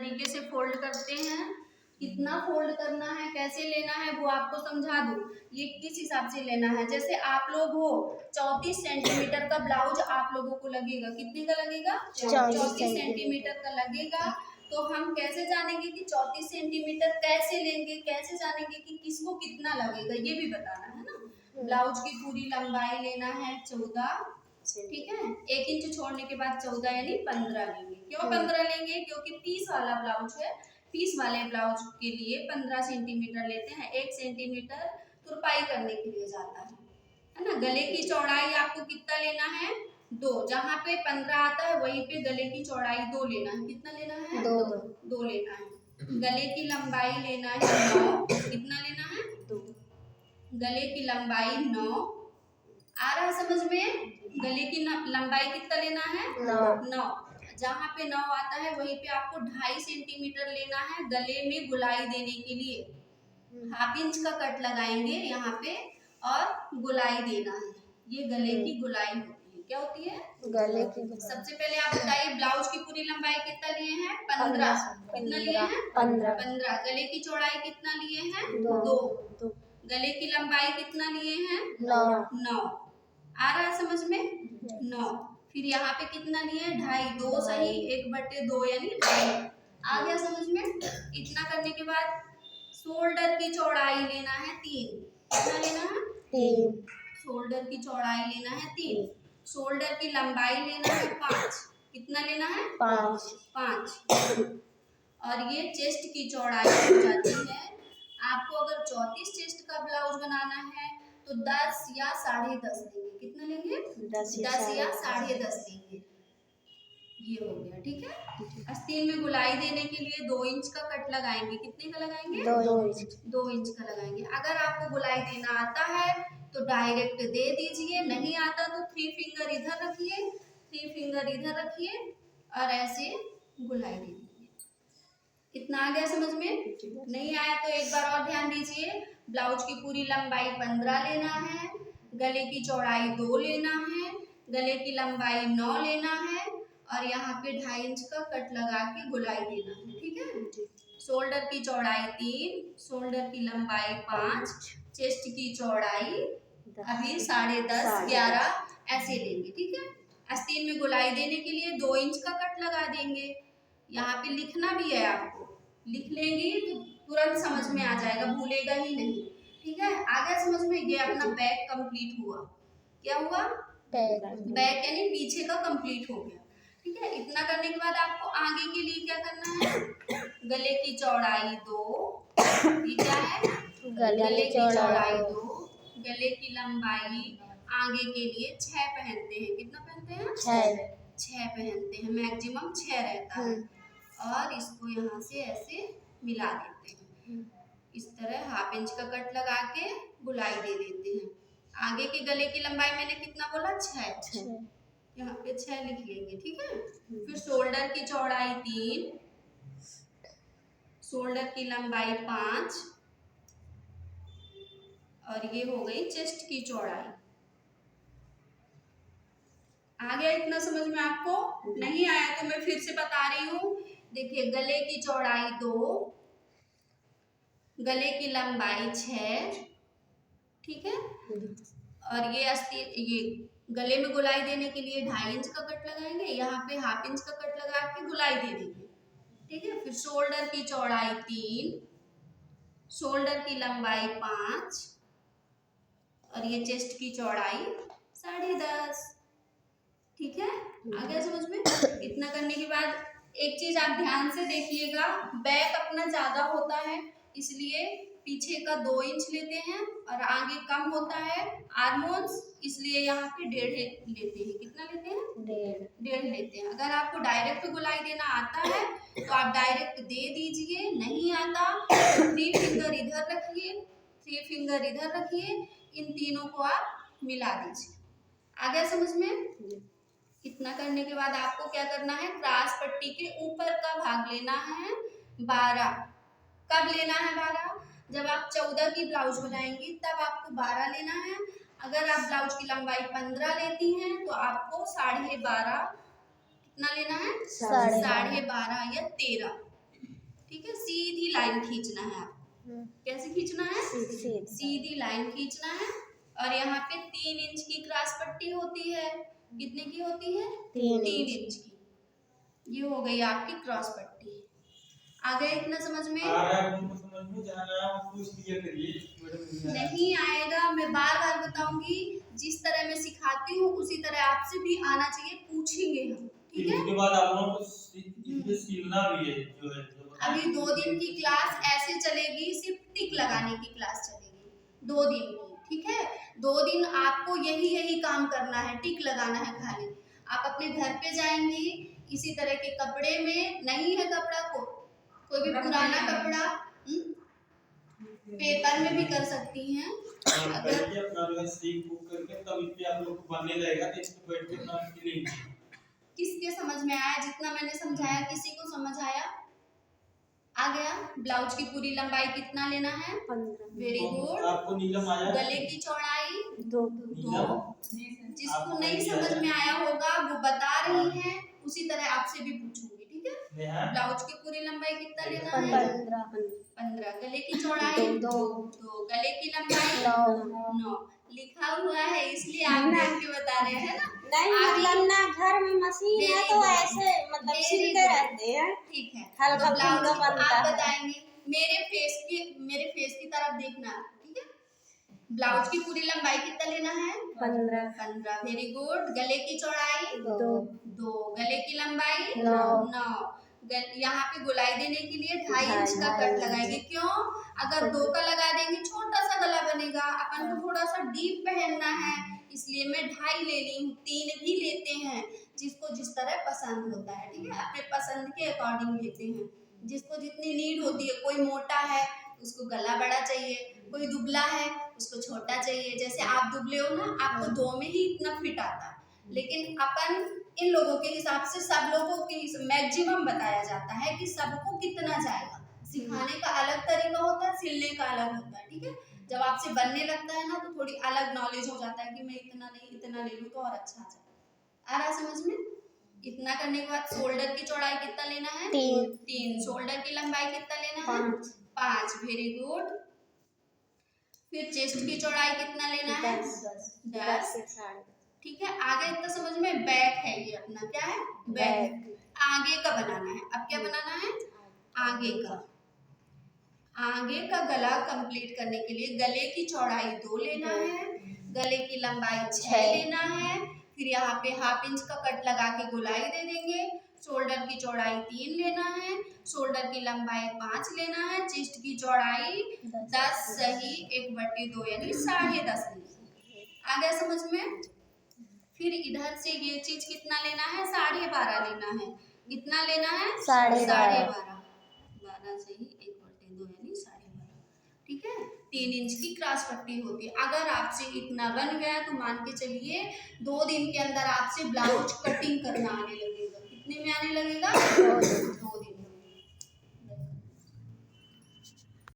तरीके से फोल्ड करते हैं, कितना फोल्ड करना है, कैसे लेना है वो आपको समझा दूं। ये किस हिसाब से लेना है, जैसे आप लोग हो 34 सेंटीमीटर का ब्लाउज आप लोगों को लगेगा, कितने का लगेगा, 34 सेंटीमीटर का लगेगा। तो हम कैसे जानेंगे कि 34 सेंटीमीटर कैसे लेंगे, कैसे जानेंगे कि किसको कितना लगेगा, ये भी बताना है ना। ब्लाउज की पूरी लंबाई लेना है 14, ठीक है, 1 इंच छोड़ने के बाद 14 यानी 15 लेंगे। क्यों 15 लेंगे, क्योंकि पीस वाला ब्लाउज है, पीस वाले ब्लाउज के लिए 15 सेंटीमीटर लेते हैं। 1 सेंटीमीटर तुरपाई करने के लिए जाता है ना। गले की चौड़ाई आपको कितना लेना है, 2, जहाँ पे 15 आता है वहीं पे गले की चौड़ाई 2 लेना है। कितना लेना है, 2 लेना है। गले की लंबाई लेना है 9, कितना लेना है, 2। गले की लंबाई 9 आ रहा है समझ में। गले की लंबाई कितना लेना है, 9। जहाँ पे 9 आता है वहीं पे आपको 2.5 सेंटीमीटर लेना है गले में गुलाई देने के लिए। हाफ इंच का कट लगाएंगे यहाँ पे और गुलाई देना है। ये गले की गुलाई होती है। क्या होती है, गले की। सबसे पहले आप बताइए ब्लाउज की पूरी लंबाई कितना लिए हैं, 15। कितना लिए हैं, 15। गले की चौड़ाई कितना लिए हैं, 2। गले की लंबाई कितना लिए हैं, 9। आ रहा है समझ में, 9। फिर यहाँ पे कितना लिए, 2.5, 2 सही, 1/2 यानी 2.5। आ गया समझ में। इतना करने के बाद शोल्डर की चौड़ाई लेना है 3। कितना लेना है, 3। शोल्डर की चौड़ाई लेना है 3। शोल्डर की लंबाई लेना है 5। कितना लेना है, 5। और ये चेस्ट की चौड़ाई हो जाती है। आपको अगर 34 चेस्ट का ब्लाउज बनाना है तो 10 या 10.5 लेंगे। कितना लेंगे, 10 या 10.5 लेंगे। ये हो गया, ठीक है। आस्तीन में गुलाई देने के लिए 2 इंच का कट लगाएंगे। कितने का लगाएंगे, 2 इंच का लगाएंगे। अगर आपको गुलाई देना आता है तो डायरेक्ट दे दीजिए, नहीं आता तो 3 फिंगर इधर रखिए, 3 फिंगर इधर रखिए और ऐसे गुलाई दे दीजिए। कितना आ गया समझ में। नहीं आया तो एक बार और ध्यान दीजिए। ब्लाउज की पूरी लंबाई 15 लेना है, गले की चौड़ाई 2 लेना है, गले की लंबाई 9 लेना है और यहाँ पे 2.5 इंच का कट लगा के गुलाई देना है, ठीक है। शोल्डर की चौड़ाई 3, शोल्डर की लंबाई 5, चेस्ट की चौड़ाई अभी 10.5, 11 ऐसे लेंगे, ठीक है। आस्तीन में गुलाई देने के लिए 2 इंच का कट लगा देंगे। यहाँ पे लिखना भी है, आपको लिख लेंगी तो तुरंत समझ में आ जाएगा, भूलेगा ही नहीं, ठीक है। आगे समझ में। ये अपना बैक कंप्लीट हुआ। क्या हुआ, बैक यानी पीछे का कंप्लीट हो गया, ठीक है। इतना करने के बाद आपको आगे के लिए क्या करना है, गले की चौड़ाई 2, ये क्या है, गले की चौड़ाई 2, गले की लंबाई आगे के लिए 6 पहनते हैं। कितना पहनते हैं, 6 पहनते हैं, मैक्सिमम 6 रहता है। और इसको यहाँ से ऐसे मिला देते हैं, इस तरह हाफ इंच का कट लगा के गुलाई दे देते हैं। आगे के गले की लंबाई मैंने कितना बोला, 6। यहाँ पे 6 लिख लेंगे, ठीक है। फिर शोल्डर की चौड़ाई 3, शोल्डर की लंबाई 5 और ये हो गई चेस्ट की चौड़ाई। आ गया इतना समझ में आपको। नहीं आया तो मैं फिर से बता रही हूँ। देखिए गले की चौड़ाई 2, गले की लंबाई 6, ठीक है। और ये गले में गुलाई देने के लिए 2.5 इंच का कट लगाएंगे, यहाँ पे हाफ इंच का कट लगा के गुलाई दे देंगे, ठीक है। फिर शोल्डर की चौड़ाई 3, शोल्डर की लंबाई 5 और ये चेस्ट की चौड़ाई 10.5, ठीक है। आ गया समझ में। इतना करने के बाद एक चीज आप ध्यान से देखिएगा, बैक अपना ज्यादा होता है इसलिए पीछे का 2 इंच लेते हैं और आगे कम होता है आर्मोल्स, इसलिए यहाँ पे 1.5 लेते हैं। कितना लेते हैं, 1.5 लेते हैं। अगर आपको डायरेक्ट गुलाई देना आता है तो आप डायरेक्ट दे दीजिए, नहीं आता तो 3 फिंगर इधर रखिए, 3 फिंगर इधर रखिए, इन तीनों को आप मिला दीजिए। आ गया समझ में। इतना करने के बाद आपको क्या करना है, क्रास पट्टी के ऊपर का भाग लेना है 12। कब लेना है 12, जब आप 14 की ब्लाउज बनाएंगी तब आपको 12 लेना है। अगर आप ब्लाउज की लंबाई 15 लेती हैं तो आपको 12.5, कितना लेना है, 12.5 या 13, ठीक है, सीधी लाइन खींचना है आपको। कैसे खींचना है? सीधी लाइन खींचना है। और यहाँ पे 3 इंच की क्रॉस पट्टी होती है। कितने की होती है? 3 इंच की। ये हो गई आपकी क्रॉस पट्टी। आ गया इतना समझ में? नहीं आएगा, मैं बार बार बताऊंगी। जिस तरह मैं सिखाती हूँ उसी तरह आपसे भी आना चाहिए, पूछेंगे हम, ठीक है? उसके बाद आप लोगों को सीखना भी है जो है। अभी 2 दिन की क्लास ऐसे चलेगी, सिर्फ टिक लगाने की क्लास चलेगी 2 दिन की, ठीक है? 2 दिन आपको यही काम करना है, टिक लगाना है खाली। आप अपने घर पे जाएंगी इसी तरह के कपड़े में, नहीं है कपड़ा को कोई भी पुराना कपड़ा, पेपर में भी कर सकती हैं। अगर अपना जो है सीख बुक करके तब इससे आप लोग को बनने लगेगा, तो इसको बैठ के अपना क्लीन। किसके समझ में आया? जितना मैंने समझाया किसी को समझ आया? आ गया? ब्लाउज की पूरी लंबाई कितना लेना है? 15। Very good. आपको नीलम आया? गले की चौड़ाई 2। जिसको नहीं समझ में आया होगा वो बता रही हैं, उसी तरह आपसे भी पूछूंगी, ठीक है? ब्लाउज की पूरी लंबाई कितना लेना है? 15। गले की चौड़ाई 2। गले की लंबाई 9। लिखा हुआ है इसलिए आप देख के बता रहे हैं ना? नहीं मतलब ना घर में मशीन है तो ऐसे मतलब सिलते रहते हैं। ठीक है, हल्का तो ब्लाउज फुल्का बनता आप है। बताएंगे। मेरे फेस की तरफ देखना, ठीक है? ब्लाउज की पूरी लंबाई कितना लेना है? 15। Very good. गले की चौड़ाई 2। गले की लंबाई 9। यहाँ पे गोलाई देने के लिए 2.5 इंच का कट लगाएंगे। क्यों? अगर 2 का लगा देंगे छोटा सा गला बनेगा, अपन को थोड़ा सा डीप पहनना है, इसलिए मैं 2.5 ले ली हूँ। 3 भी लेते हैं, जिसको जिस तरह पसंद होता है, ठीक है? अपने पसंद के अकॉर्डिंग लेते हैं, जिसको जितनी नीड होती है। कोई मोटा है उसको गला बड़ा चाहिए, कोई दुबला है उसको छोटा चाहिए। जैसे आप दुबले हो ना, आपको 2 में ही इतना फिट आता है, लेकिन अपन इन लोगों के हिसाब से सब लोगों के मैक्सिमम बताया जाता है कि सबको कितना जाएगा। सिखाने का अलग तरीका होता है, सिलने का अलग होता है, ठीक है? जब आपसे बनने लगता है ना तो थोड़ी अलग नॉलेज हो जाता है कि मैं इतना नहीं इतना ले लूँ तो और अच्छा आ जाए। आ रहा समझ में? इतना करने के बाद शोल्डर की चौड़ाई कितना लेना है? 3। शोल्डर की लंबाई कितना लेना है? 5। Very good. फिर चेस्ट की चौड़ाई कितना लेना है? 10। ठीक है, आगे इतना समझ में? बैक है ये अपना, क्या है? बैक। आगे का बनाना है। अब क्या बनाना है? आगे का गला कंप्लीट करने के लिए गले की चौड़ाई 2 लेना है, गले की लंबाई 6 लेना है। फिर यहाँ पे 1/2 इंच का कट लगा के गोलाई दे देंगे। शोल्डर की चौड़ाई 3 लेना है, शोल्डर की लंबाई 5 लेना है, चेस्ट की चौड़ाई 10 सही 1/2 यानी 10.5 लेना। आ गया समझ में? फिर इधर से ये चीज कितना लेना है? 12.5 लेना है। कितना लेना है? 12.5। 12 सही 1/2 यानी 12.5, ठीक है? 3 इंच की क्रॉस पट्टी होती है। अगर आपसे इतना बन गया तो मान के चलिए 2 दिन के अंदर आपसे ब्लाउज कटिंग करना आने लगेगा। कितने में आने लगेगा? 2